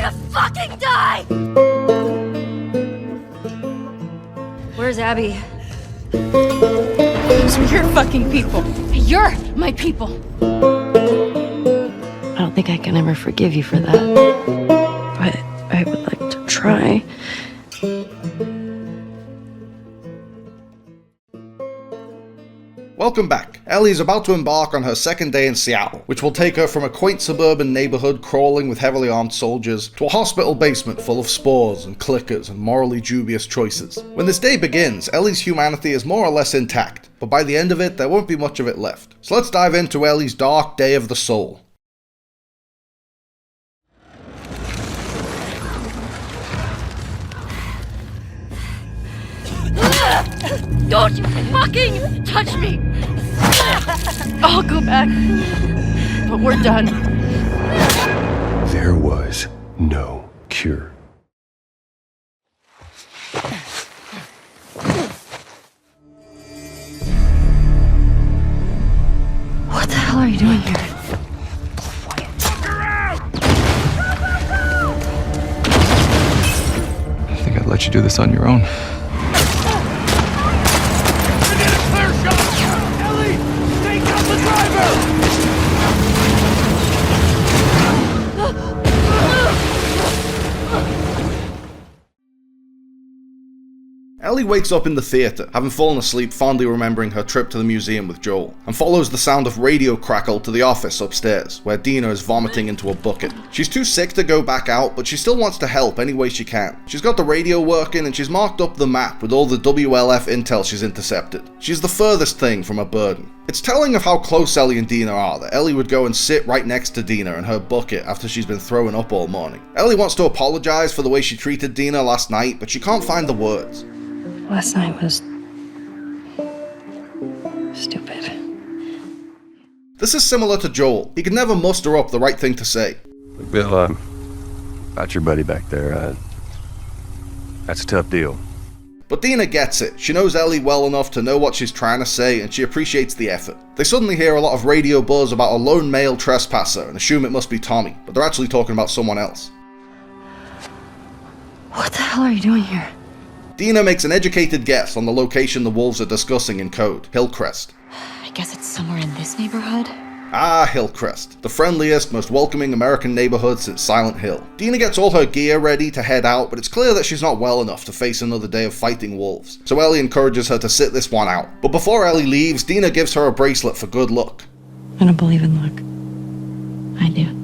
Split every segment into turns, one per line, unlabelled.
gonna fucking die! Where's Abby?
Those are your fucking people. You're my people.
I don't think I can ever forgive you for that. But I would like to try.
Welcome back. Ellie is about to embark on her second day in Seattle, which will take her from a quaint suburban neighbourhood crawling with heavily armed soldiers to a hospital basement full of spores and clickers and morally dubious choices. When this day begins, Ellie's humanity is more or less intact, but by the end of it, there won't be much of it left. So let's dive into Ellie's dark day of the soul.
Don't you fucking touch me!
I'll go back. But we're done.
There was no cure.
What the hell are you doing here?
I think I'd let you do this on your own.
Ellie wakes up in the theatre, having fallen asleep fondly remembering her trip to the museum with Joel, and follows the sound of radio crackle to the office upstairs, where Dina is vomiting into a bucket. She's too sick to go back out, but she still wants to help any way she can. She's got the radio working, and she's marked up the map with all the WLF intel she's intercepted. She's the furthest thing from a burden. It's telling of how close Ellie and Dina are that Ellie would go and sit right next to Dina in her bucket after she's been throwing up all morning. Ellie wants to apologise for the way she treated Dina last night, but she can't find the words.
Last night was stupid.
This is similar to Joel. He could never muster up the right thing to say.
Look, Bill, about your buddy back there, that's a tough deal.
But Dina gets it. She knows Ellie well enough to know what she's trying to say, and she appreciates the effort. They suddenly hear a lot of radio buzz about a lone male trespasser and assume it must be Tommy, but they're actually talking about someone else.
What the hell are you doing here?
Dina makes an educated guess on the location the wolves are discussing in code, Hillcrest.
I guess it's somewhere in this neighborhood.
Ah, Hillcrest, the friendliest, most welcoming American neighborhood since Silent Hill. Dina gets all her gear ready to head out, but it's clear that she's not well enough to face another day of fighting wolves, so Ellie encourages her to sit this one out. But before Ellie leaves, Dina gives her a bracelet for good luck.
I don't believe in luck. I do.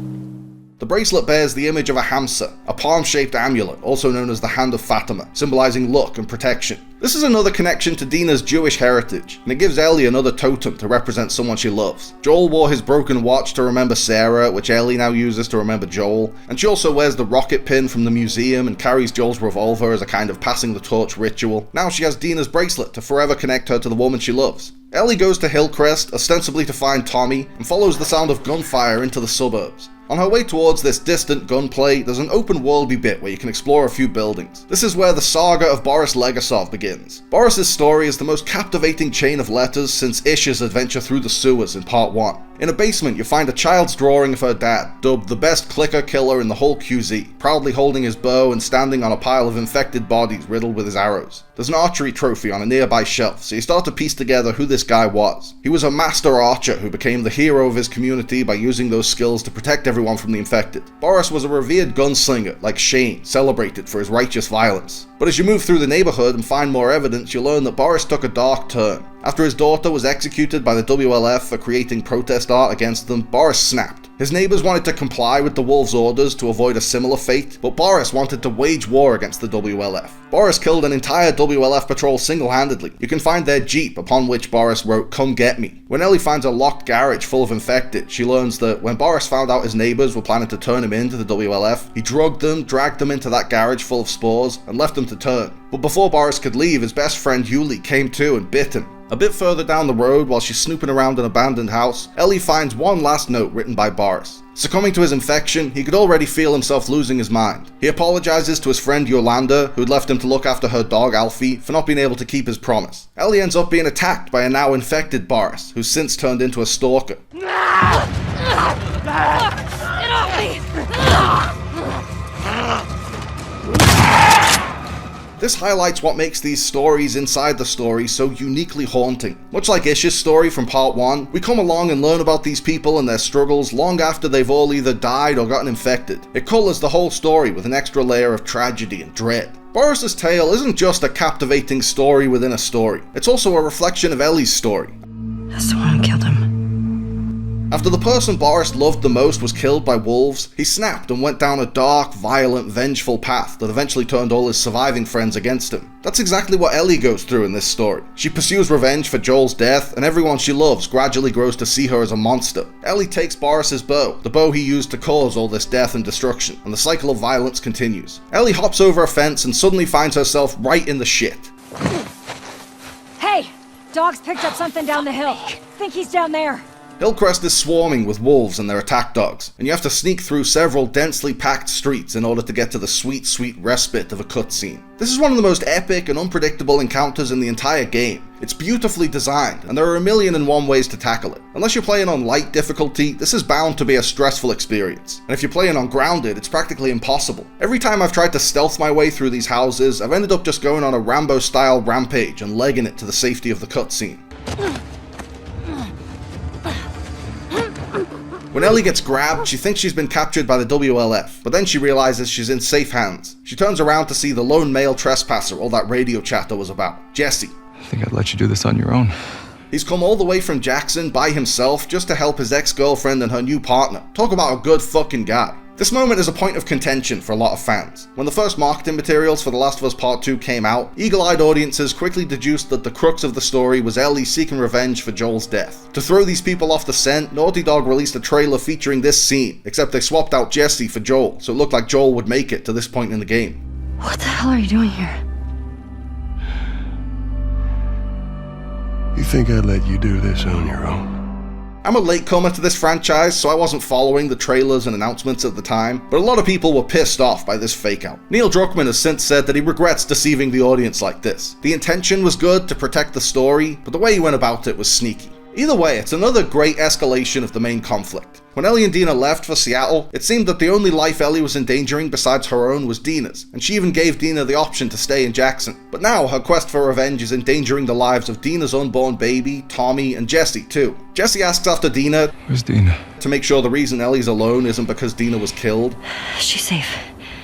The bracelet bears the image of a hamster, a palm-shaped amulet, also known as the Hand of Fatima, symbolizing luck and protection. This is another connection to Dina's Jewish heritage, and it gives Ellie another totem to represent someone she loves. Joel wore his broken watch to remember Sarah, which Ellie now uses to remember Joel, and she also wears the rocket pin from the museum and carries Joel's revolver as a kind of passing the torch ritual. Now she has Dina's bracelet to forever connect her to the woman she loves. Ellie goes to Hillcrest, ostensibly to find Tommy, and follows the sound of gunfire into the suburbs. On her way towards this distant gunplay, there's an open-worldy bit where you can explore a few buildings. This is where the saga of Boris Legasov begins. Boris's story is the most captivating chain of letters since Ish's adventure through the sewers in part 1. In a basement, you find a child's drawing of her dad, dubbed the best clicker killer in the whole QZ, proudly holding his bow and standing on a pile of infected bodies riddled with his arrows. There's an archery trophy on a nearby shelf, so you start to piece together who this guy was. He was a master archer who became the hero of his community by using those skills to protect everyone from the infected. Boris was a revered gunslinger, like Shane, celebrated for his righteous violence. But as you move through the neighborhood and find more evidence, you learn that Boris took a dark turn. After his daughter was executed by the WLF for creating protest art against them, Boris snapped. His neighbors wanted to comply with the wolves' orders to avoid a similar fate, but Boris wanted to wage war against the WLF. Boris killed an entire WLF patrol single-handedly. You can find their jeep, upon which Boris wrote, "Come get me." When Ellie finds a locked garage full of infected, she learns that when Boris found out his neighbors were planning to turn him in to the WLF, he drugged them, dragged them into that garage full of spores, and left them to turn. But before Boris could leave, his best friend Yuli came to and bit him. A bit further down the road, while she's snooping around an abandoned house, Ellie finds one last note written by Boris. Succumbing to his infection, he could already feel himself losing his mind. He apologizes to his friend Yolanda, who'd left him to look after her dog Alfie, for not being able to keep his promise. Ellie ends up being attacked by a now infected Boris, who's since turned into a stalker.
Get off me!
This highlights what makes these stories inside the story so uniquely haunting. Much like Ish's story from part 1, we come along and learn about these people and their struggles long after they've all either died or gotten infected. It colours the whole story with an extra layer of tragedy and dread. Boris's tale isn't just a captivating story within a story, it's also a reflection of Ellie's story.
That's the one who killed him.
After the person Boris loved the most was killed by wolves, he snapped and went down a dark, violent, vengeful path that eventually turned all his surviving friends against him. That's exactly what Ellie goes through in this story. She pursues revenge for Joel's death, and everyone she loves gradually grows to see her as a monster. Ellie takes Boris's bow, the bow he used to cause all this death and destruction, and the cycle of violence continues. Ellie hops over a fence and suddenly finds herself right in the shit.
Hey! Dog's picked up something down the hill. Think he's down there.
Hillcrest is swarming with wolves and their attack dogs, and you have to sneak through several densely packed streets in order to get to the sweet, sweet respite of a cutscene. This is one of the most epic and unpredictable encounters in the entire game. It's beautifully designed, and there are 1,000,001 ways to tackle it. Unless you're playing on light difficulty, this is bound to be a stressful experience. And if you're playing on grounded, it's practically impossible. Every time I've tried to stealth my way through these houses, I've ended up just going on a Rambo-style rampage and legging it to the safety of the cutscene. When Ellie gets grabbed, she thinks she's been captured by the WLF, but then she realizes she's in safe hands. She turns around to see the lone male trespasser all that radio chatter was about, Jesse.
I think I'd let you do this on your own.
He's come all the way from Jackson by himself just to help his ex-girlfriend and her new partner. Talk about a good fucking guy. This moment is a point of contention for a lot of fans. When the first marketing materials for The Last of Us Part 2 came out, eagle-eyed audiences quickly deduced that the crux of the story was Ellie seeking revenge for Joel's death. To throw these people off the scent, Naughty Dog released a trailer featuring this scene, except they swapped out Jesse for Joel, so it looked like Joel would make it to this point in the game.
What the hell are you doing here?
You think I'd let you do this on your own?
I'm a latecomer to this franchise, so I wasn't following the trailers and announcements at the time, but a lot of people were pissed off by this fake-out. Neil Druckmann has since said that he regrets deceiving the audience like this. The intention was good to protect the story, but the way he went about it was sneaky. Either way, it's another great escalation of the main conflict. When Ellie and Dina left for Seattle, it seemed that the only life Ellie was endangering besides her own was Dina's, and she even gave Dina the option to stay in Jackson. But now, her quest for revenge is endangering the lives of Dina's unborn baby, Tommy, and Jesse too. Jesse asks after Dina,
Where's Dina?
to make sure the reason Ellie's alone isn't because Dina was killed,
She's safe.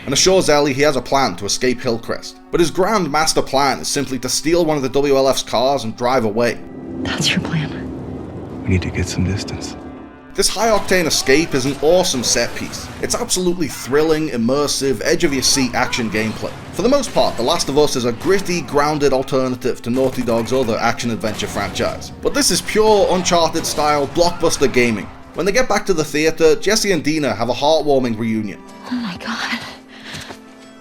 and assures Ellie he has a plan to escape Hillcrest. But his grand master plan is simply to steal one of the WLF's cars and drive away.
That's your plan.
We need to get some distance.
This high-octane escape is an awesome set piece. It's absolutely thrilling, immersive, edge-of-your-seat action gameplay. For the most part, The Last of Us is a gritty, grounded alternative to Naughty Dog's other action-adventure franchise. But this is pure Uncharted-style blockbuster gaming. When they get back to the theater, Jesse and Dina have a heartwarming reunion.
Oh my god.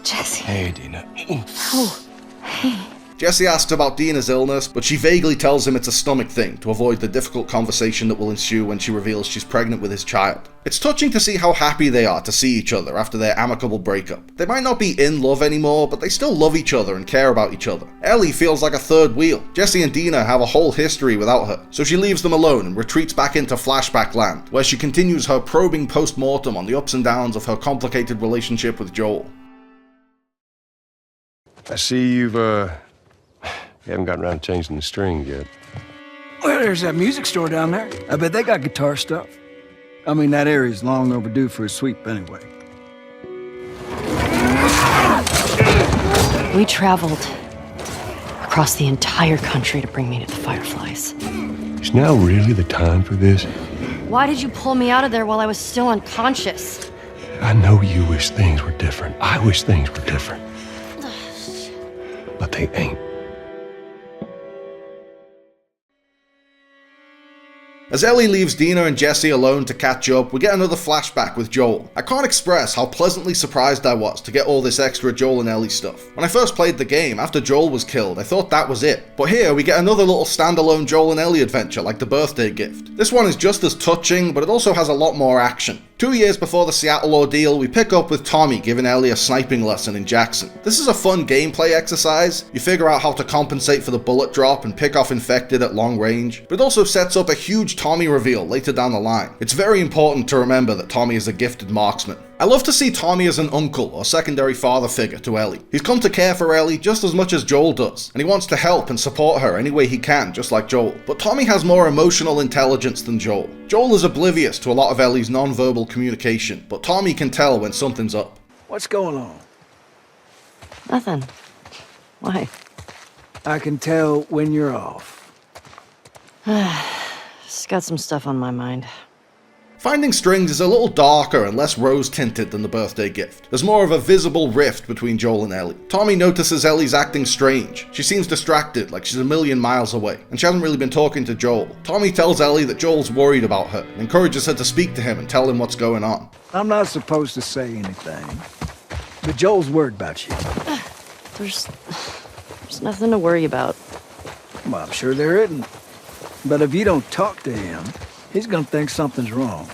Jesse.
Hey, Dina.
Oh, hey.
Jesse asks about Dina's illness, but she vaguely tells him it's a stomach thing to avoid the difficult conversation that will ensue when she reveals she's pregnant with his child. It's touching to see how happy they are to see each other after their amicable breakup. They might not be in love anymore, but they still love each other and care about each other. Ellie feels like a third wheel. Jesse and Dina have a whole history without her, so she leaves them alone and retreats back into flashback land, where she continues her probing post-mortem on the ups and downs of her complicated relationship with Joel.
I see you haven't gotten around to changing the string yet.
Well, there's that music store down there. I bet they got guitar stuff. I mean, that area's long overdue for a sweep anyway.
We traveled across the entire country to bring me to the Fireflies.
Is now really the time for this?
Why did you pull me out of there while I was still unconscious?
I know you wish things were different. I wish things were different. But they ain't.
As Ellie leaves Dina and Jesse alone to catch up, we get another flashback with Joel. I can't express how pleasantly surprised I was to get all this extra Joel and Ellie stuff. When I first played the game, after Joel was killed, I thought that was it. But here we get another little standalone Joel and Ellie adventure like the birthday gift. This one is just as touching, but it also has a lot more action. 2 years before the Seattle ordeal, we pick up with Tommy giving Ellie a sniping lesson in Jackson. This is a fun gameplay exercise. You figure out how to compensate for the bullet drop and pick off infected at long range, but it also sets up a huge Tommy reveal later down the line. It's very important to remember that Tommy is a gifted marksman. I love to see Tommy as an uncle or secondary father figure to Ellie. He's come to care for Ellie just as much as Joel does, and he wants to help and support her any way he can, just like Joel. But Tommy has more emotional intelligence than Joel. Joel is oblivious to a lot of Ellie's non-verbal communication, but Tommy can tell when something's up.
What's going on?
Nothing. Why?
I can tell when you're off.
Just got some stuff on my mind.
Finding strings is a little darker and less rose-tinted than the birthday gift. There's more of a visible rift between Joel and Ellie. Tommy notices Ellie's acting strange. She seems distracted, like she's a million miles away, and she hasn't really been talking to Joel. Tommy tells Ellie that Joel's worried about her, and encourages her to speak to him and tell him what's going on.
I'm not supposed to say anything, but Joel's worried about you.
There's nothing to worry about.
Well, I'm sure there isn't. But if you don't talk to him, he's gonna think something's wrong.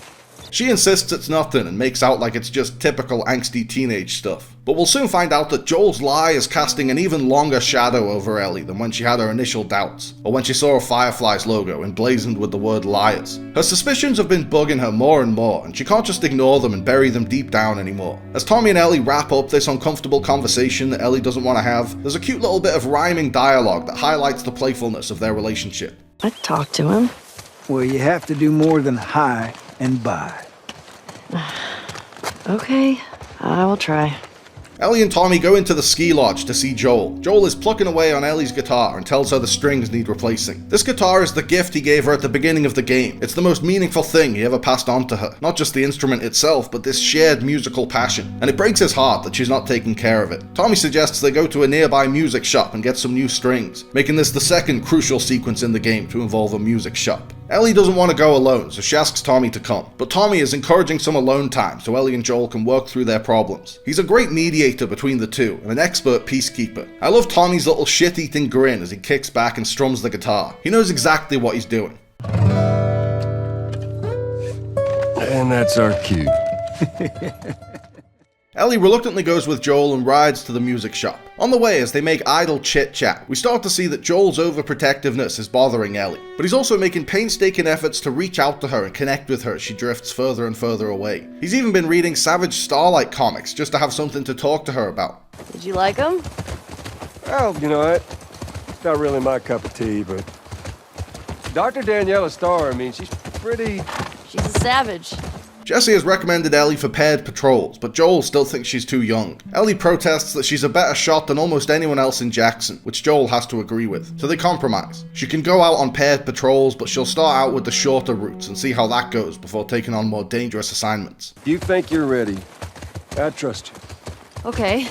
She insists it's nothing and makes out like it's just typical angsty teenage stuff. But we'll soon find out that Joel's lie is casting an even longer shadow over Ellie than when she had her initial doubts, or when she saw a Firefly's logo emblazoned with the word liars. Her suspicions have been bugging her more and more, and she can't just ignore them and bury them deep down anymore. As Tommy and Ellie wrap up this uncomfortable conversation that Ellie doesn't want to have, there's a cute little bit of rhyming dialogue that highlights the playfulness of their relationship.
I'd talk to him.
Well, you have to do more than hi and bye.
Okay, I will try.
Ellie and Tommy go into the ski lodge to see Joel. Joel is plucking away on Ellie's guitar and tells her the strings need replacing. This guitar is the gift he gave her at the beginning of the game. It's the most meaningful thing he ever passed on to her. Not just the instrument itself, but this shared musical passion. And it breaks his heart that she's not taking care of it. Tommy suggests they go to a nearby music shop and get some new strings, making this the second crucial sequence in the game to involve a music shop. Ellie doesn't want to go alone, so she asks Tommy to come. But Tommy is encouraging some alone time so Ellie and Joel can work through their problems. He's a great mediator between the two, and an expert peacekeeper. I love Tommy's little shit-eating grin as he kicks back and strums the guitar. He knows exactly what he's doing.
And that's our cue.
Ellie reluctantly goes with Joel and rides to the music shop. On the way, as they make idle chit-chat, we start to see that Joel's overprotectiveness is bothering Ellie, but he's also making painstaking efforts to reach out to her and connect with her as she drifts further and further away. He's even been reading Savage Starlight comics just to have something to talk to her about.
Did you like him?
Well, you know what? It's not really my cup of tea, but Dr. Danielle Starr, I mean, she's pretty...
She's a savage.
Jesse has recommended Ellie for paired patrols, but Joel still thinks she's too young. Ellie protests that she's a better shot than almost anyone else in Jackson, which Joel has to agree with, so they compromise. She can go out on paired patrols, but she'll start out with the shorter routes and see how that goes before taking on more dangerous assignments.
You think you're ready. I trust you.
Okay.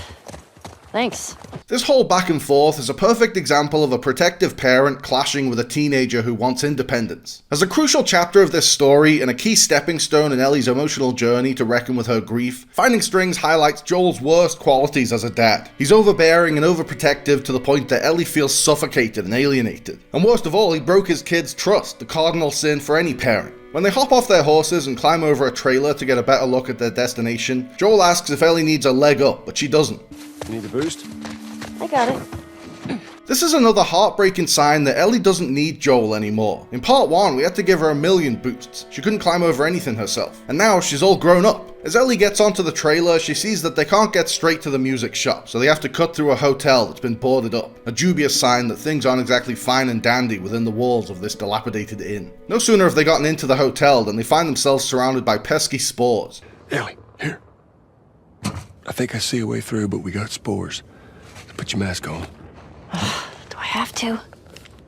Thanks.
This whole back and forth is a perfect example of a protective parent clashing with a teenager who wants independence. As a crucial chapter of this story and a key stepping stone in Ellie's emotional journey to reckon with her grief, Finding Strings highlights Joel's worst qualities as a dad. He's overbearing and overprotective to the point that Ellie feels suffocated and alienated. And worst of all, he broke his kid's trust, the cardinal sin for any parent. When they hop off their horses and climb over a trailer to get a better look at their destination, Joel asks if Ellie needs a leg up, but she doesn't.
You need a boost?
I got it.
This is another heartbreaking sign that Ellie doesn't need Joel anymore. In part 1, we had to give her a million boosts. She couldn't climb over anything herself. And now she's all grown up. As Ellie gets onto the trailer, she sees that they can't get straight to the music shop, so they have to cut through a hotel that's been boarded up. A dubious sign that things aren't exactly fine and dandy within the walls of this dilapidated inn. No sooner have they gotten into the hotel than they find themselves surrounded by pesky spores.
Ellie, here. I think I see a way through, but we got spores. Put your mask on.
Do I have to?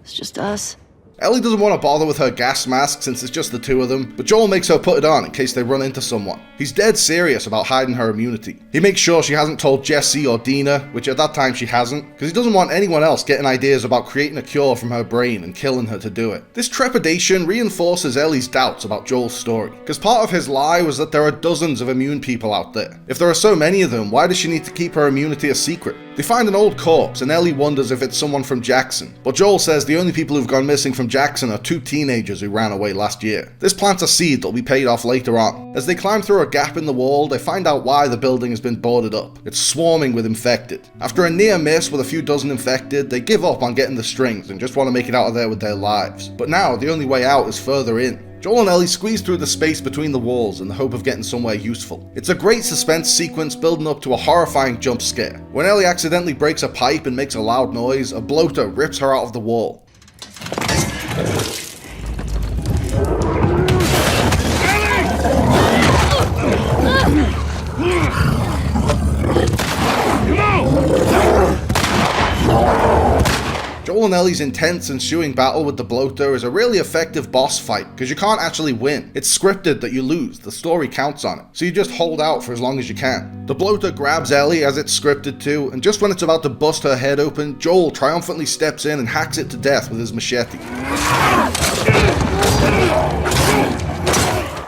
It's just us.
Ellie doesn't want to bother with her gas mask since it's just the two of them, but Joel makes her put it on in case they run into someone. He's dead serious about hiding her immunity. He makes sure she hasn't told Jesse or Dina, which at that time she hasn't, because he doesn't want anyone else getting ideas about creating a cure from her brain and killing her to do it. This trepidation reinforces Ellie's doubts about Joel's story, because part of his lie was that there are dozens of immune people out there. If there are so many of them, why does she need to keep her immunity a secret? They find an old corpse, and Ellie wonders if it's someone from Jackson, but Joel says the only people who've gone missing from Jackson are 2 teenagers who ran away last year. This plants a seed that'll be paid off later on. As they climb through a gap in the wall, they find out why the building has been boarded up. It's swarming with infected. After a near miss with a few dozen infected, they give up on getting the strings and just want to make it out of there with their lives. But now, the only way out is further in. Joel and Ellie squeeze through the space between the walls in the hope of getting somewhere useful. It's a great suspense sequence building up to a horrifying jump scare. When Ellie accidentally breaks a pipe and makes a loud noise, a bloater rips her out of the wall. Joel and Ellie's intense ensuing battle with the bloater is a really effective boss fight because you can't actually win. It's scripted that you lose, the story counts on it, so you just hold out for as long as you can. The bloater grabs Ellie as it's scripted to, and just when it's about to bust her head open, Joel triumphantly steps in and hacks it to death with his machete.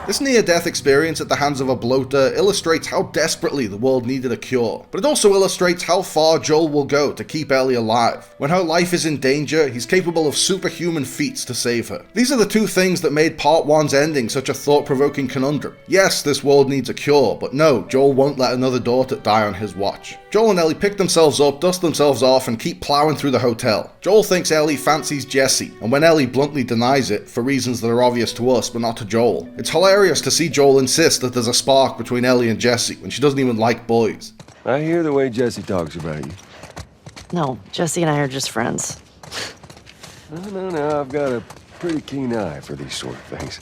This near-death experience at the hands of a bloater illustrates how desperately the world needed a cure, but it also illustrates how far Joel will go to keep Ellie alive. When her life is in danger, he's capable of superhuman feats to save her. These are the two things that made Part 1's ending such a thought-provoking conundrum. Yes, this world needs a cure, but no, Joel won't let another daughter die on his watch. Joel and Ellie pick themselves up, dust themselves off, and keep plowing through the hotel. Joel thinks Ellie fancies Jesse, and when Ellie bluntly denies it, for reasons that are obvious to us but not to Joel, it's hilarious to see Joel insist that there's a spark between Ellie and Jesse when she doesn't even like boys.
I hear the way Jesse talks about you.
No, Jesse and I are just friends.
No, I've got a pretty keen eye for these sort of things.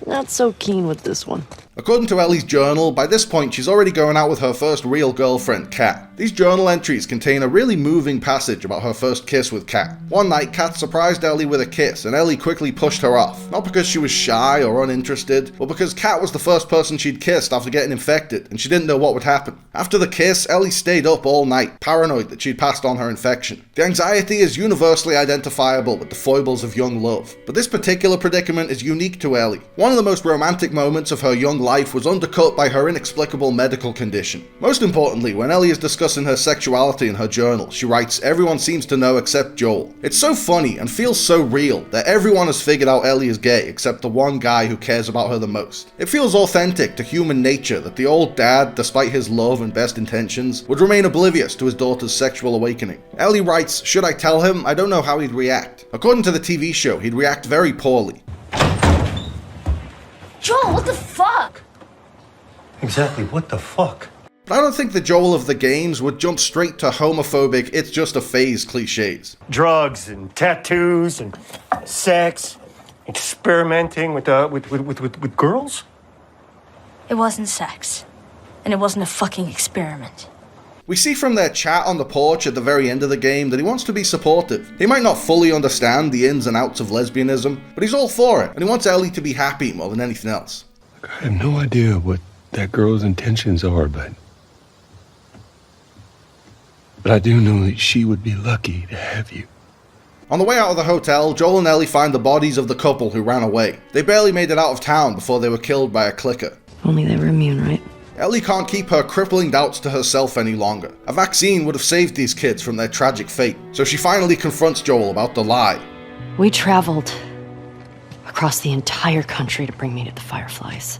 Not so keen with this one.
According to Ellie's journal, by this point she's already going out with her first real girlfriend, Kat. These journal entries contain a really moving passage about her first kiss with Kat. One night, Kat surprised Ellie with a kiss, and Ellie quickly pushed her off. Not because she was shy or uninterested, but because Kat was the first person she'd kissed after getting infected, and she didn't know what would happen. After the kiss, Ellie stayed up all night, paranoid that she'd passed on her infection. The anxiety is universally identifiable with the foibles of young love, but this particular predicament is unique to Ellie. One of the most romantic moments of her young life was undercut by her inexplicable medical condition. Most importantly, when Ellie is discussing her sexuality in her journal, she writes, "Everyone seems to know except Joel." It's so funny and feels so real that everyone has figured out Ellie is gay except the one guy who cares about her the most. It feels authentic to human nature that the old dad, despite his love and best intentions, would remain oblivious to his daughter's sexual awakening. Ellie writes, "Should I tell him? I don't know how he'd react." According to the TV show, he'd react very poorly.
Joel, what the fuck?
Exactly, what the fuck?
But I don't think the Joel of the games would jump straight to homophobic, it's just a phase cliches.
Drugs and tattoos and sex, experimenting with girls?
It wasn't sex. And it wasn't a fucking experiment.
We see from their chat on the porch at the very end of the game that he wants to be supportive. He might not fully understand the ins and outs of lesbianism, but he's all for it, and he wants Ellie to be happy more than anything else.
I have no idea what that girl's intentions are, but I do know that she would be lucky to have you.
On the way out of the hotel, Joel and Ellie find the bodies of the couple who ran away. They barely made it out of town before they were killed by a clicker.
Only they were immune, right?
Ellie can't keep her crippling doubts to herself any longer. A vaccine would have saved these kids from their tragic fate, so she finally confronts Joel about the lie.
We traveled across the entire country to bring me to the Fireflies.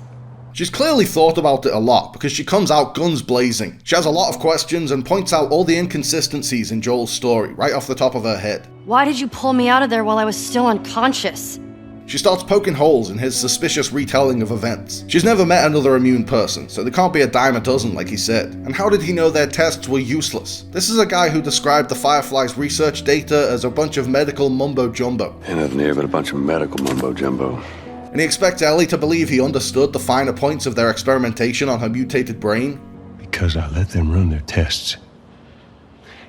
She's clearly thought about it a lot because she comes out guns blazing. She has a lot of questions and points out all the inconsistencies in Joel's story right off the top of her head.
Why did you pull me out of there while I was still unconscious?
She starts poking holes in his suspicious retelling of events. She's never met another immune person, so they can't be a dime a dozen like he said. And how did he know their tests were useless? This is a guy who described the Fireflies' research data as a bunch of medical mumbo-jumbo.
And nothing here but a bunch of medical mumbo-jumbo.
And he expects Ellie to believe he understood the finer points of their experimentation on her mutated brain?
Because I let them run their tests.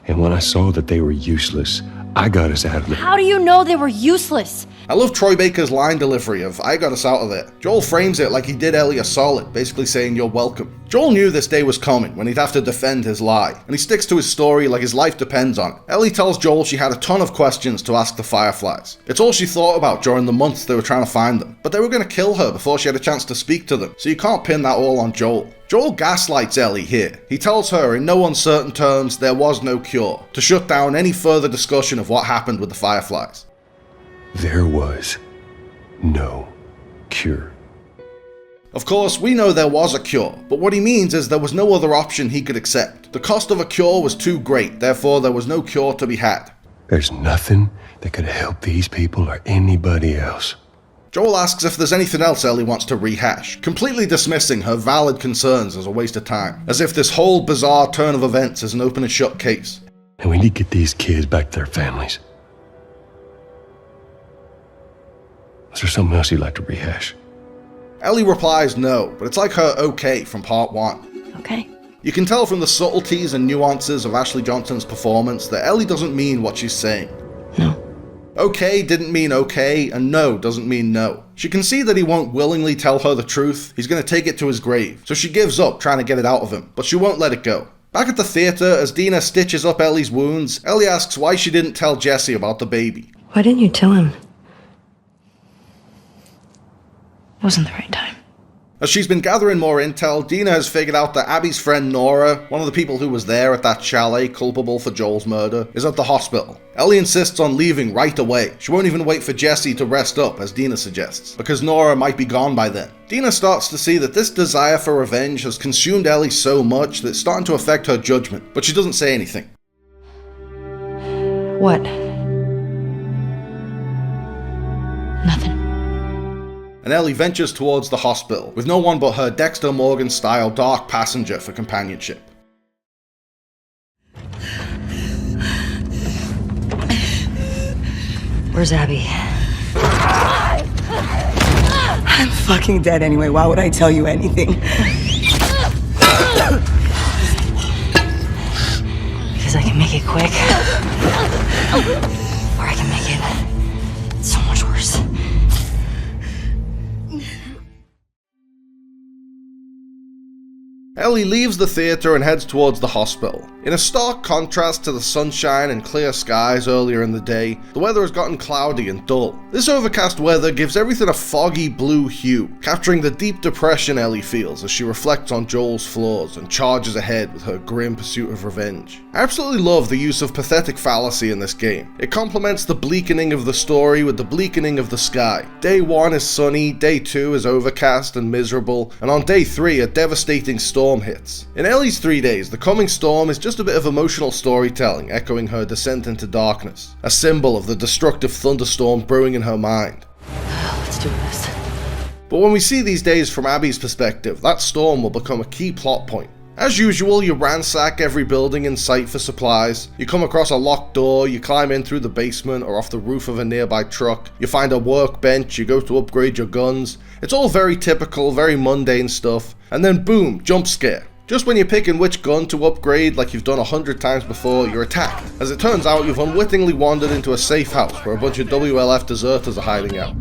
And when I saw that they were useless, I got us out of there.
How do you know they were useless?
I love Troy Baker's line delivery of, "I got us out of there." Joel frames it like he did Ellie a solid, basically saying, "You're welcome." Joel knew this day was coming when he'd have to defend his lie, and he sticks to his story like his life depends on it. Ellie tells Joel she had a ton of questions to ask the Fireflies. It's all she thought about during the months they were trying to find them, but they were going to kill her before she had a chance to speak to them, so you can't pin that all on Joel. Joel gaslights Ellie here. He tells her in no uncertain terms there was no cure, to shut down any further discussion of what happened with the Fireflies.
There was no cure.
Of course, we know there was a cure, but what he means is there was no other option he could accept. The cost of a cure was too great, therefore there was no cure to be had.
There's nothing that could help these people or anybody else.
Joel asks if there's anything else Ellie wants to rehash, completely dismissing her valid concerns as a waste of time, as if this whole bizarre turn of events is an open and shut case.
And we need to get these kids back to their families. Is there something else you'd like to rehash?
Ellie replies no, but it's like her okay from part 1.
Okay.
You can tell from the subtleties and nuances of Ashley Johnson's performance that Ellie doesn't mean what she's saying.
No.
Okay didn't mean okay, and no doesn't mean no. She can see that he won't willingly tell her the truth, he's going to take it to his grave, so she gives up trying to get it out of him, but she won't let it go. Back at the theatre, as Dina stitches up Ellie's wounds, Ellie asks why she didn't tell Jesse about the baby.
Why didn't you tell him? It wasn't the right time.
As she's been gathering more intel, Dina has figured out that Abby's friend Nora, one of the people who was there at that chalet culpable for Joel's murder, is at the hospital. Ellie insists on leaving right away. She won't even wait for Jesse to rest up, as Dina suggests, because Nora might be gone by then. Dina starts to see that this desire for revenge has consumed Ellie so much that it's starting to affect her judgment, but she doesn't say anything.
What? Nothing.
And Ellie ventures towards the hospital, with no one but her Dexter Morgan-style dark passenger for companionship.
Where's Abby?
I'm fucking dead anyway. Why would I tell you anything?
Because I can make it quick. Or I can make it so much worse.
Ellie leaves the theatre and heads towards the hospital. In a stark contrast to the sunshine and clear skies earlier in the day, the weather has gotten cloudy and dull. This overcast weather gives everything a foggy blue hue, capturing the deep depression Ellie feels as she reflects on Joel's flaws and charges ahead with her grim pursuit of revenge. I absolutely love the use of pathetic fallacy in this game. It complements the bleakening of the story with the bleakening of the sky. Day 1 is sunny, day 2 is overcast and miserable, and on day 3 a devastating storm hits. In Ellie's 3 days, the coming storm is just a bit of emotional storytelling, echoing her descent into darkness, a symbol of the destructive thunderstorm brewing in her mind.
Let's do this.
But when we see these days from Abby's perspective, that storm will become a key plot point. As usual, you ransack every building in sight for supplies, you come across a locked door, you climb in through the basement or off the roof of a nearby truck, you find a workbench, you go to upgrade your guns. It's all very typical, very mundane stuff, and then boom, jump scare. Just when you're picking which gun to upgrade like you've done 100 times before, you're attacked. As it turns out, you've unwittingly wandered into a safe house where a bunch of WLF deserters are hiding out.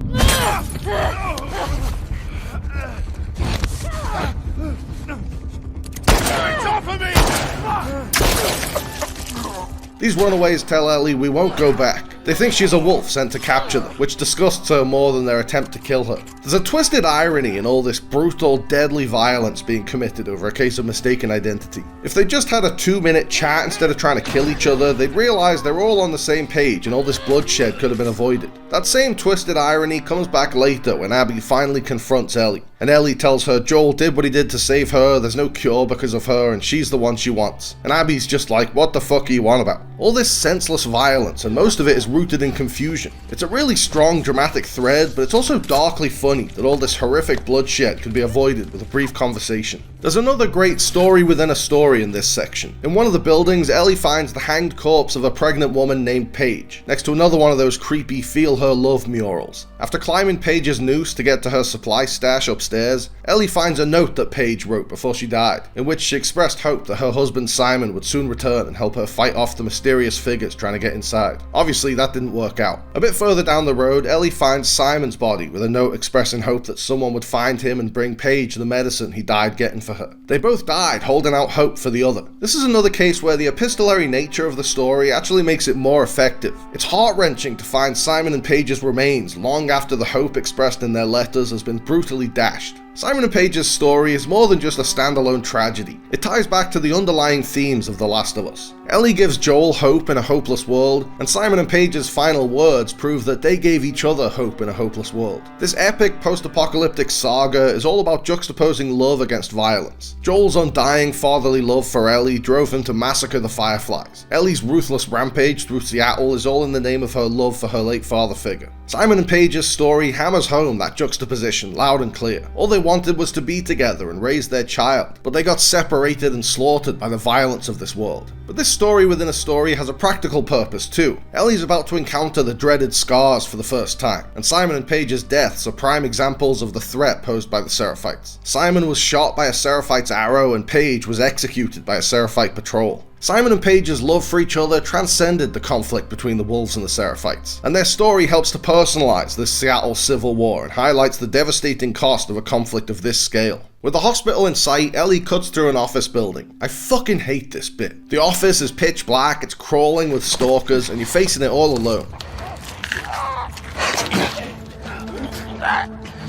These runaways tell Ellie we won't go back. They think she's a wolf sent to capture them, which disgusts her more than their attempt to kill her. There's a twisted irony in all this brutal, deadly violence being committed over a case of mistaken identity. If they just had a 2-minute chat instead of trying to kill each other, they'd realize they're all on the same page and all this bloodshed could have been avoided. That same twisted irony comes back later when Abby finally confronts Ellie, and Ellie tells her Joel did what he did to save her, there's no cure because of her, and she's the one she wants. And Abby's just like, what the fuck are you on about? All this senseless violence, and most of it is rooted in confusion. It's a really strong dramatic thread, but it's also darkly funny that all this horrific bloodshed could be avoided with a brief conversation. There's another great story within a story in this section. In one of the buildings, Ellie finds the hanged corpse of a pregnant woman named Paige, next to another one of those creepy Feel Her Love murals. After climbing Paige's noose to get to her supply stash upstairs, Ellie finds a note that Paige wrote before she died, in which she expressed hope that her husband Simon would soon return and help her fight off the mysterious figures trying to get inside. Obviously, that didn't work out. A bit further down the road, Ellie finds Simon's body with a note expressing hope that someone would find him and bring Paige the medicine he died getting for her. They both died, holding out hope for the other. This is another case where the epistolary nature of the story actually makes it more effective. It's heart-wrenching to find Simon and Paige's remains long after the hope expressed in their letters has been brutally dashed. Simon and Paige's story is more than just a standalone tragedy. It ties back to the underlying themes of The Last of Us. Ellie gives Joel hope in a hopeless world, and Simon and Paige's final words prove that they gave each other hope in a hopeless world. This epic post-apocalyptic saga is all about juxtaposing love against violence. Joel's undying fatherly love for Ellie drove him to massacre the Fireflies. Ellie's ruthless rampage through Seattle is all in the name of her love for her late father figure. Simon and Page's story hammers home that juxtaposition loud and clear. All they wanted was to be together and raise their child, but they got separated and slaughtered by the violence of this world. But this story within a story has a practical purpose too. Ellie's about to encounter the dreaded scars for the first time, and Simon and Page's deaths are prime examples of the threat posed by the Seraphites. Simon was shot by a Seraphite's arrow, and Page was executed by a Seraphite patrol. Simon and Page's love for each other transcended the conflict between the Wolves and the Seraphites, and their story helps to personalize this Seattle Civil War and highlights the devastating cost of a conflict of this scale. With the hospital in sight, Ellie cuts through an office building. I fucking hate this bit. The office is pitch black, it's crawling with stalkers, and you're facing it all alone.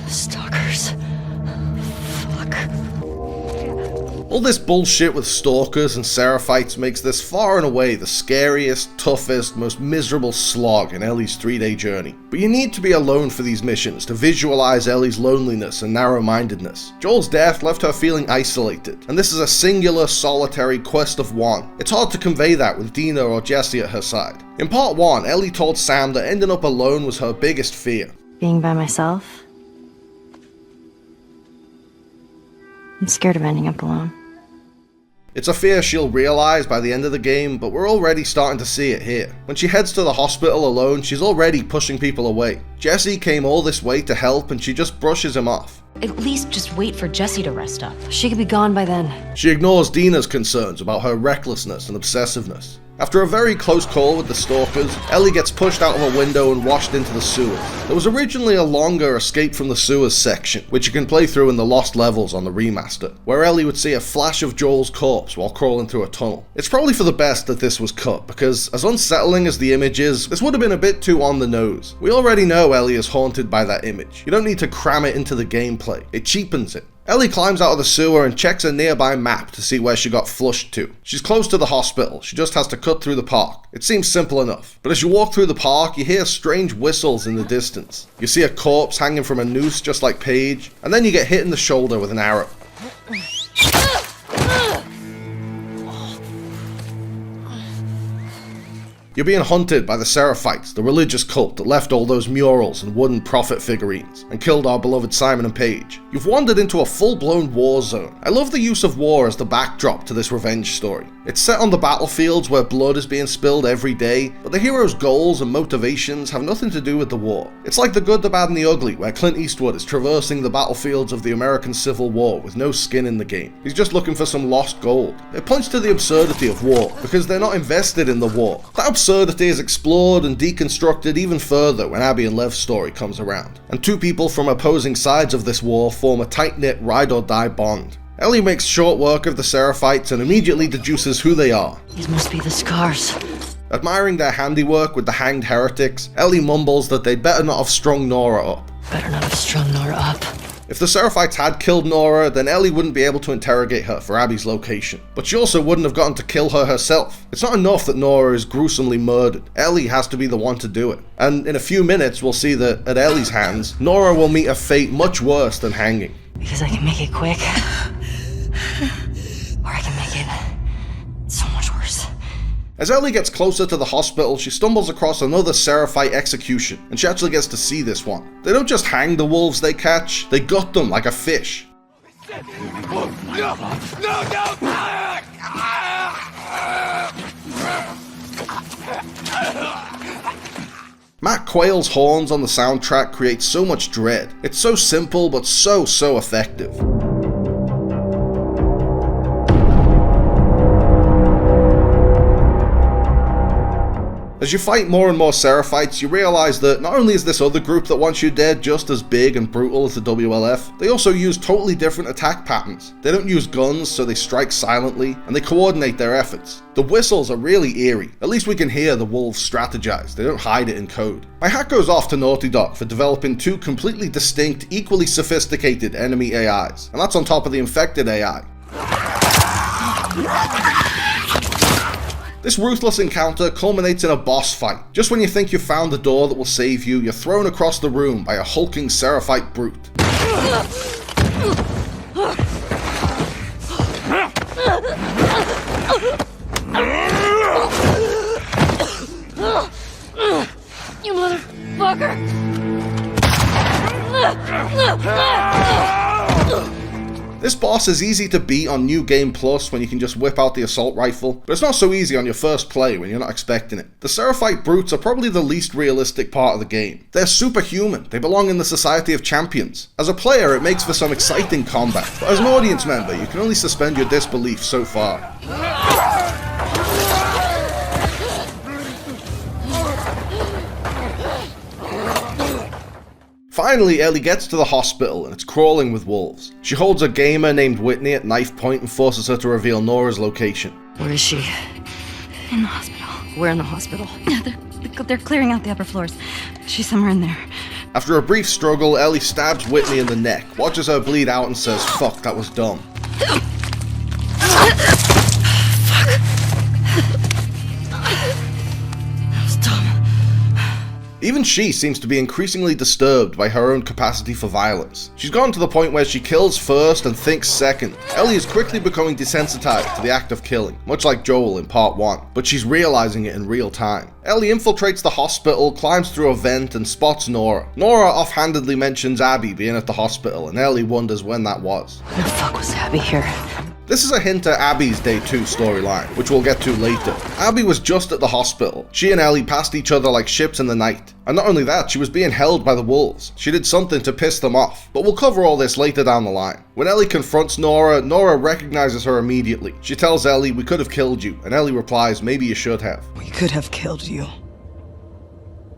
Stalkers. Fuck.
All this bullshit with stalkers and Seraphites makes this far and away the scariest, toughest, most miserable slog in Ellie's 3-day journey. But you need to be alone for these missions to visualize Ellie's loneliness and narrow-mindedness. Joel's death left her feeling isolated, and this is a singular, solitary quest of one. It's hard to convey that with Dina or Jesse at her side. In part 1, Ellie told Sam that ending up alone was her biggest fear.
Being by myself? I'm scared of ending up alone.
It's a fear she'll realize by the end of the game, but we're already starting to see it here. When she heads to the hospital alone, she's already pushing people away. Jesse came all this way to help and she just brushes him off.
At least just wait for Jesse to rest up.
She could be gone by then.
She ignores Dina's concerns about her recklessness and obsessiveness. After a very close call with the stalkers, Ellie gets pushed out of a window and washed into the sewers. There was originally a longer Escape from the Sewers section, which you can play through in the Lost Levels on the remaster, where Ellie would see a flash of Joel's corpse while crawling through a tunnel. It's probably for the best that this was cut, because as unsettling as the image is, this would have been a bit too on the nose. We already know Ellie is haunted by that image. You don't need to cram it into the gameplay. It cheapens it. Ellie climbs out of the sewer and checks a nearby map to see where she got flushed to. She's close to the hospital, she just has to cut through the park. It seems simple enough. But as you walk through the park, you hear strange whistles in the distance. You see a corpse hanging from a noose just like Paige, and then you get hit in the shoulder with an arrow. You're being hunted by the Seraphites, the religious cult that left all those murals and wooden prophet figurines, and killed our beloved Simon and Paige. You've wandered into a full-blown war zone. I love the use of war as the backdrop to this revenge story. It's set on the battlefields where blood is being spilled every day, but the hero's goals and motivations have nothing to do with the war. It's like The Good, the Bad and the Ugly, where Clint Eastwood is traversing the battlefields of the American Civil War with no skin in the game. He's just looking for some lost gold. It points to the absurdity of war, because they're not invested in the war. That absurdity is explored and deconstructed even further when Abby and Lev's story comes around, and two people from opposing sides of this war form a tight-knit ride-or-die bond. Ellie makes short work of the Seraphites and immediately deduces who they are.
These must be the scars.
Admiring their handiwork with the hanged heretics, Ellie mumbles that they'd better not have strung Nora up.
Better not have strung Nora up.
If the Seraphites had killed Nora, then Ellie wouldn't be able to interrogate her for Abby's location. But she also wouldn't have gotten to kill her herself. It's not enough that Nora is gruesomely murdered. Ellie has to be the one to do it. And in a few minutes, we'll see that at Ellie's hands, Nora will meet a fate much worse than hanging.
Because I can make it quick. Or I can make it so much worse.
As Ellie gets closer to the hospital, she stumbles across another Seraphite execution, and she actually gets to see this one. They don't just hang the wolves they catch, they gut them like a fish. Matt Quayle's horns on the soundtrack create so much dread. It's so simple, but so effective. As you fight more and more Seraphites, you realise that not only is this other group that wants you dead just as big and brutal as the WLF, they also use totally different attack patterns. They don't use guns, so they strike silently, and they coordinate their efforts. The whistles are really eerie. At least we can hear the wolves strategize, they don't hide it in code. My hat goes off to Naughty Dog for developing two completely distinct, equally sophisticated enemy AIs, and that's on top of the infected AI. This ruthless encounter culminates in a boss fight. Just when you think you've found the door that will save you, you're thrown across the room by a hulking Seraphite brute.
You motherfucker!
This boss is easy to beat on New Game Plus when you can just whip out the assault rifle, but it's not so easy on your first play when you're not expecting it. The Seraphite brutes are probably the least realistic part of the game. They're superhuman, they belong in the Society of Champions. As a player, it makes for some exciting combat, but as an audience member, you can only suspend your disbelief so far. Finally, Ellie gets to the hospital and it's crawling with wolves. She holds a gamer named Whitney at knife point and forces her to reveal Nora's location.
Where is she?
In the hospital.
Where in the hospital?
They're clearing out the upper floors. She's somewhere in there.
After a brief struggle, Ellie stabs Whitney in the neck, watches her bleed out and says, "Fuck, that was dumb." Even she seems to be increasingly disturbed by her own capacity for violence. She's gotten to the point where she kills first and thinks second. Ellie is quickly becoming desensitized to the act of killing, much like Joel in part 1, but she's realizing it in real time. Ellie infiltrates the hospital, climbs through a vent, and spots Nora. Nora offhandedly mentions Abby being at the hospital, and Ellie wonders when that was.
Where the fuck was Abby here?
This is a hint at Abby's Day 2 storyline, which we'll get to later. Abby was just at the hospital. She and Ellie passed each other like ships in the night. And not only that, she was being held by the wolves. She did something to piss them off. But we'll cover all this later down the line. When Ellie confronts Nora, Nora recognizes her immediately. She tells Ellie, "We could have killed you," and Ellie replies, "Maybe you should have."
We could have killed you.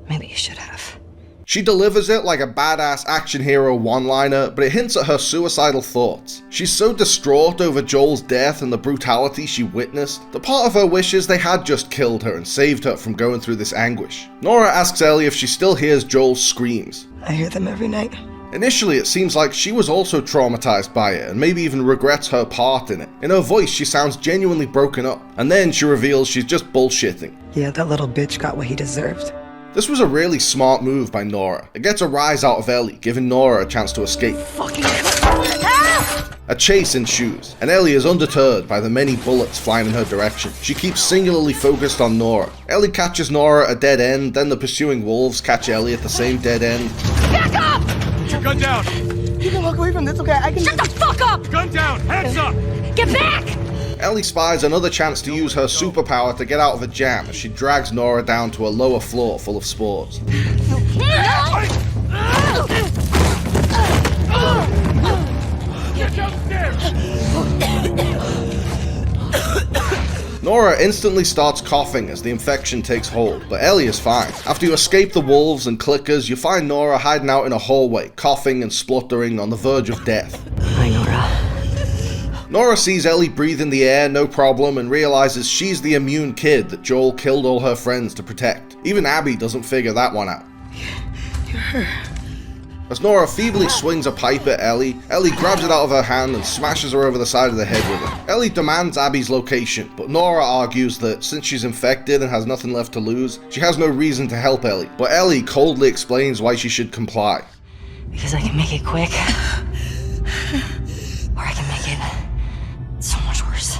Maybe you should have.
She delivers it like a badass action hero one-liner, but it hints at her suicidal thoughts. She's so distraught over Joel's death and the brutality she witnessed, that part of her wishes they had just killed her and saved her from going through this anguish. Nora asks Ellie if she still hears Joel's screams.
I hear them every night.
Initially, it seems like she was also traumatized by it and maybe even regrets her part in it. In her voice, she sounds genuinely broken up, and then she reveals she's just bullshitting.
Yeah, that little bitch got what he deserved.
This was a really smart move by Nora. It gets a rise out of Ellie, giving Nora a chance to escape. A chase ensues, and Ellie is undeterred by the many bullets flying in her direction. She keeps singularly focused on Nora. Ellie catches Nora at a dead end, then the pursuing wolves catch Ellie at the same dead end.
Back up!
Put your gun down!
You can walk away from this, okay? I can—
Shut the fuck up!
Gun down! Hands up!
Get back!
Ellie spies another chance to use her superpower to get out of a jam as she drags Nora down to a lower floor full of spores.
Get downstairs!
Nora instantly starts coughing as the infection takes hold, but Ellie is fine. After you escape the wolves and clickers, you find Nora hiding out in a hallway, coughing and spluttering on the verge of death.
Hi, Nora.
Nora sees Ellie breathe in the air, no problem, and realizes she's the immune kid that Joel killed all her friends to protect. Even Abby doesn't figure that one out.
You're her.
As Nora feebly swings a pipe at Ellie, Ellie grabs it out of her hand and smashes her over the side of the head with it. Ellie demands Abby's location, but Nora argues that since she's infected and has nothing left to lose, she has no reason to help Ellie. But Ellie coldly explains why she should comply.
Because I can make it quick. Or I can make it so much worse.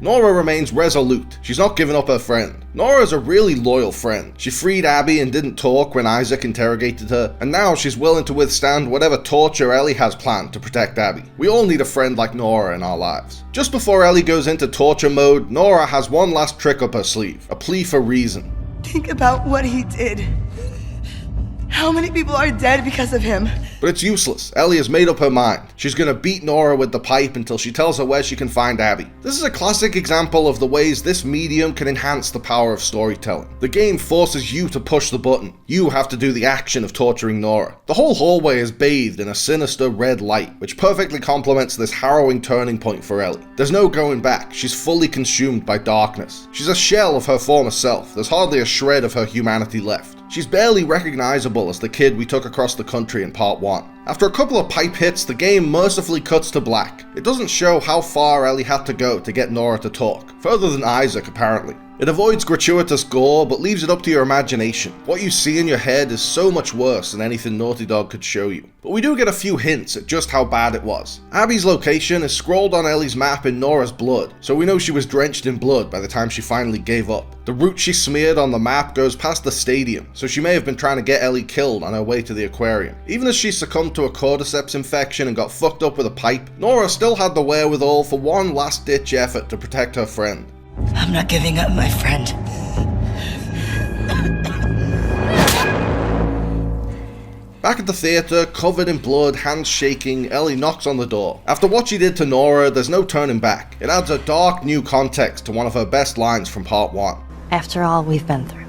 Nora remains resolute. She's not giving up her friend. Nora is a really loyal friend. She freed Abby and didn't talk when Isaac interrogated her, and now she's willing to withstand whatever torture Ellie has planned to protect Abby. We all need a friend like Nora in our lives. Just before Ellie goes into torture mode, Nora has one last trick up her sleeve, a plea for reason.
Think about what he did. How many people are dead because of him?
But it's useless. Ellie has made up her mind. She's gonna beat Nora with the pipe until she tells her where she can find Abby. This is a classic example of the ways this medium can enhance the power of storytelling. The game forces you to push the button. You have to do the action of torturing Nora. The whole hallway is bathed in a sinister red light, which perfectly complements this harrowing turning point for Ellie. There's no going back. She's fully consumed by darkness. She's a shell of her former self. There's hardly a shred of her humanity left. She's barely recognizable as the kid we took across the country in part 1. After a couple of pipe hits, the game mercifully cuts to black. It doesn't show how far Ellie had to go to get Nora to talk, further than Isaac apparently. It avoids gratuitous gore, but leaves it up to your imagination. What you see in your head is so much worse than anything Naughty Dog could show you. But we do get a few hints at just how bad it was. Abby's location is scrawled on Ellie's map in Nora's blood, so we know she was drenched in blood by the time she finally gave up. The route she smeared on the map goes past the stadium, so she may have been trying to get Ellie killed on her way to the aquarium. Even as she succumbed to a cordyceps infection and got fucked up with a pipe, Nora still had the wherewithal for one last-ditch effort to protect her friend.
I'm not giving up my friend.
Back at the theatre, covered in blood, hands shaking, Ellie knocks on the door. After what she did to Nora, there's no turning back. It adds a dark new context to one of her best lines from part 1.
After all we've been through.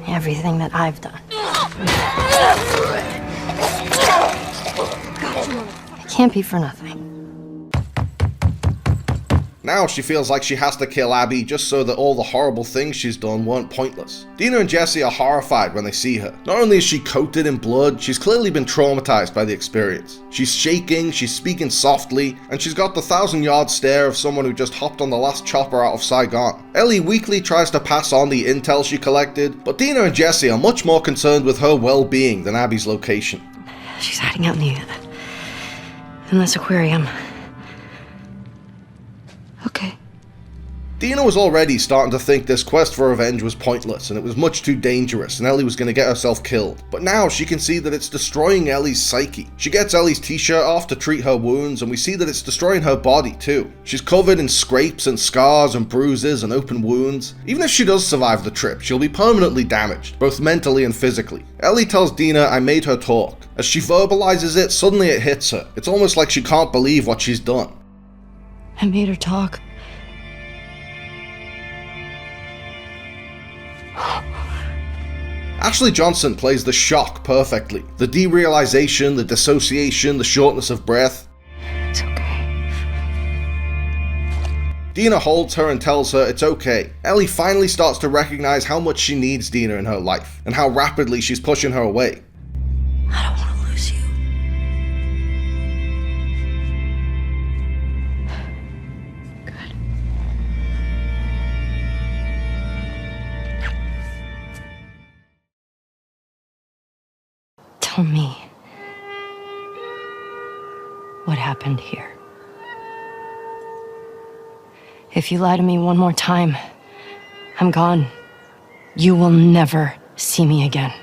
Everything that I've done. It can't be for nothing.
Now she feels like she has to kill Abby just so that all the horrible things she's done weren't pointless. Dina and Jesse are horrified when they see her. Not only is she coated in blood, she's clearly been traumatized by the experience. She's shaking, she's speaking softly, and she's got the 1,000-yard stare of someone who just hopped on the last chopper out of Saigon. Ellie weakly tries to pass on the intel she collected, but Dina and Jesse are much more concerned with her well-being than Abby's location.
She's hiding out in this aquarium. Okay.
Dina was already starting to think this quest for revenge was pointless and it was much too dangerous and Ellie was going to get herself killed. But now she can see that it's destroying Ellie's psyche. She gets Ellie's t-shirt off to treat her wounds and we see that it's destroying her body too. She's covered in scrapes and scars and bruises and open wounds. Even if she does survive the trip, she'll be permanently damaged, both mentally and physically. Ellie tells Dina, "I made her talk." As she verbalizes it, suddenly it hits her. It's almost like she can't believe what she's done.
I made her talk.
Ashley Johnson plays the shock perfectly. The derealization, the dissociation, the shortness of breath.
It's okay.
Dina holds her and tells her it's okay. Ellie finally starts to recognize how much she needs Dina in her life, and how rapidly she's pushing her away.
I don't want to lose you. Tell me what happened here. If you lie to me one more time, I'm gone. You will never see me again.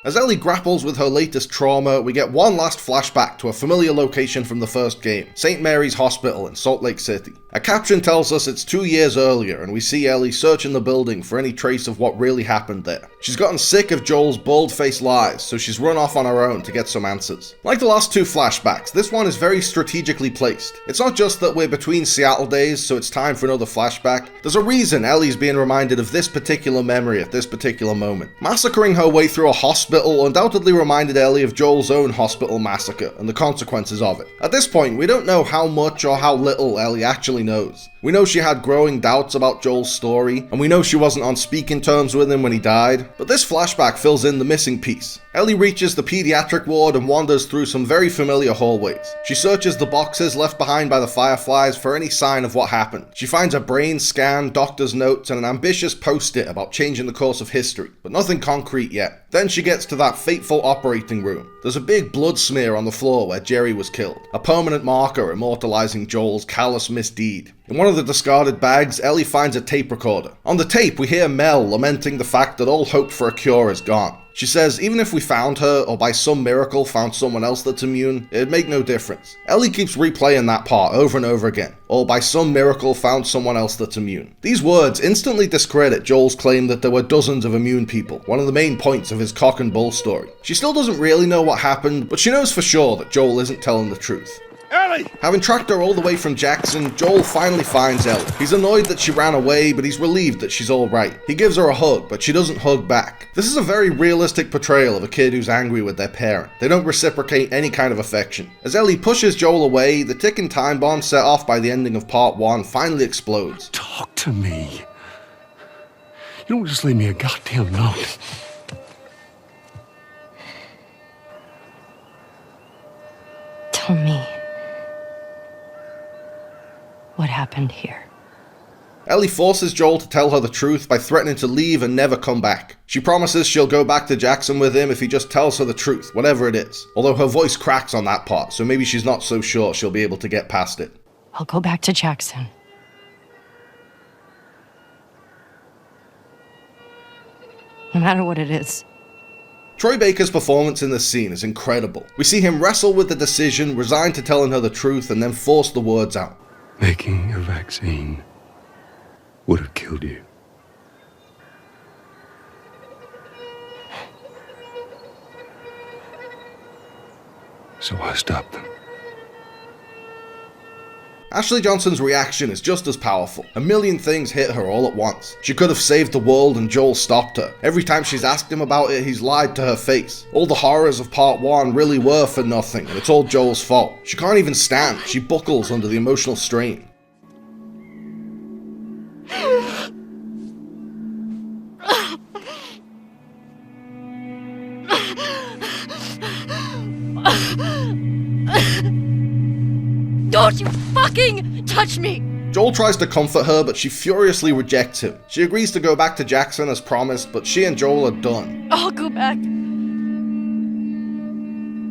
As Ellie grapples with her latest trauma, we get one last flashback to a familiar location from the first game, St. Mary's Hospital in Salt Lake City. A caption tells us it's 2 years earlier, and we see Ellie searching the building for any trace of what really happened there. She's gotten sick of Joel's bald-faced lies, so she's run off on her own to get some answers. Like the last 2 flashbacks, this one is very strategically placed. It's not just that we're between Seattle days, so it's time for another flashback. There's a reason Ellie's being reminded of this particular memory at this particular moment. Massacring her way through a hospital undoubtedly reminded Ellie of Joel's own hospital massacre and the consequences of it. At this point, we don't know how much or how little Ellie actually knows. We know she had growing doubts about Joel's story, and we know she wasn't on speaking terms with him when he died, but this flashback fills in the missing piece. Ellie reaches the pediatric ward and wanders through some very familiar hallways. She searches the boxes left behind by the Fireflies for any sign of what happened. She finds a brain scan, doctor's notes, and an ambitious post-it about changing the course of history, but nothing concrete yet. Then she gets to that fateful operating room. There's a big blood smear on the floor where Jerry was killed, a permanent marker immortalizing Joel's callous misdeed. In one of the discarded bags, Ellie finds a tape recorder. On the tape, we hear Mel lamenting the fact that all hope for a cure is gone. She says even if we found her, or by some miracle found someone else that's immune, it'd make no difference. Ellie keeps replaying that part over and over again. Or by some miracle found someone else that's immune. These words instantly discredit Joel's claim that there were dozens of immune people, one of the main points of his cock and bull story. She still doesn't really know what happened, but she knows for sure that Joel isn't telling the truth.
Ellie!
Having tracked her all the way from Jackson, Joel finally finds Ellie. He's annoyed that she ran away, but he's relieved that she's alright. He gives her a hug, but she doesn't hug back. This is a very realistic portrayal of a kid who's angry with their parent. They don't reciprocate any kind of affection. As Ellie pushes Joel away, the ticking time bomb set off by the ending of part 1 finally explodes.
Talk to me. You don't just leave me a goddamn note.
Tell me happened here.
Ellie forces Joel to tell her the truth by threatening to leave and never come back. She promises she'll go back to Jackson with him if he just tells her the truth, whatever it is. Although her voice cracks on that part, so maybe she's not so sure she'll be able to get past it.
I'll go back to Jackson. No matter what it is.
Troy Baker's performance in this scene is incredible. We see him wrestle with the decision, resigned to telling her the truth, and then force the words out.
Making a vaccine would have killed you. So I stopped them.
Ashley Johnson's reaction is just as powerful. A million things hit her all at once. She could have saved the world and Joel stopped her. Every time she's asked him about it, he's lied to her face. All the horrors of part 1 really were for nothing, and it's all Joel's fault. She can't even stand. She buckles under the emotional strain.
Don't you fucking touch me!
Joel tries to comfort her, but she furiously rejects him. She agrees to go back to Jackson as promised, but she and Joel are done.
I'll go back.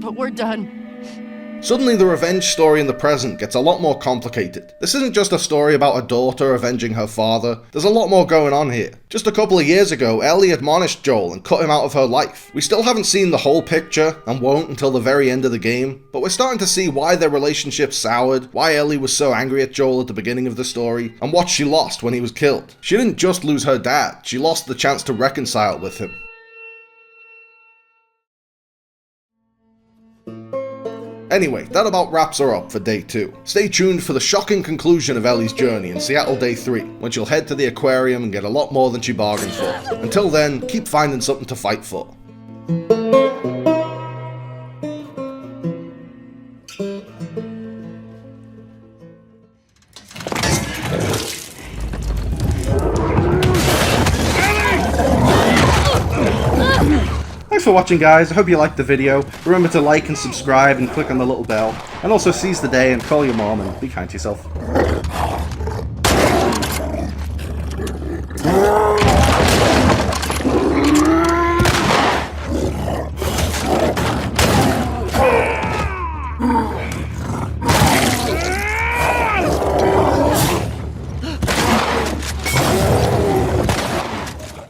But we're done.
Suddenly, the revenge story in the present gets a lot more complicated. This isn't just a story about a daughter avenging her father. There's a lot more going on here. Just a couple of years ago, Ellie admonished Joel and cut him out of her life. We still haven't seen the whole picture, and won't until the very end of the game, but we're starting to see why their relationship soured, why Ellie was so angry at Joel at the beginning of the story, and what she lost when he was killed. She didn't just lose her dad, she lost the chance to reconcile with him. Anyway, that about wraps her up for day 2. Stay tuned for the shocking conclusion of Ellie's journey in Seattle day 3, when she'll head to the aquarium and get a lot more than she bargained for. Until then, keep finding something to fight for.
Thanks for watching, guys. I hope you liked the video. Remember to like and subscribe and click on the little bell. And also seize the day and call your mom and be kind to yourself.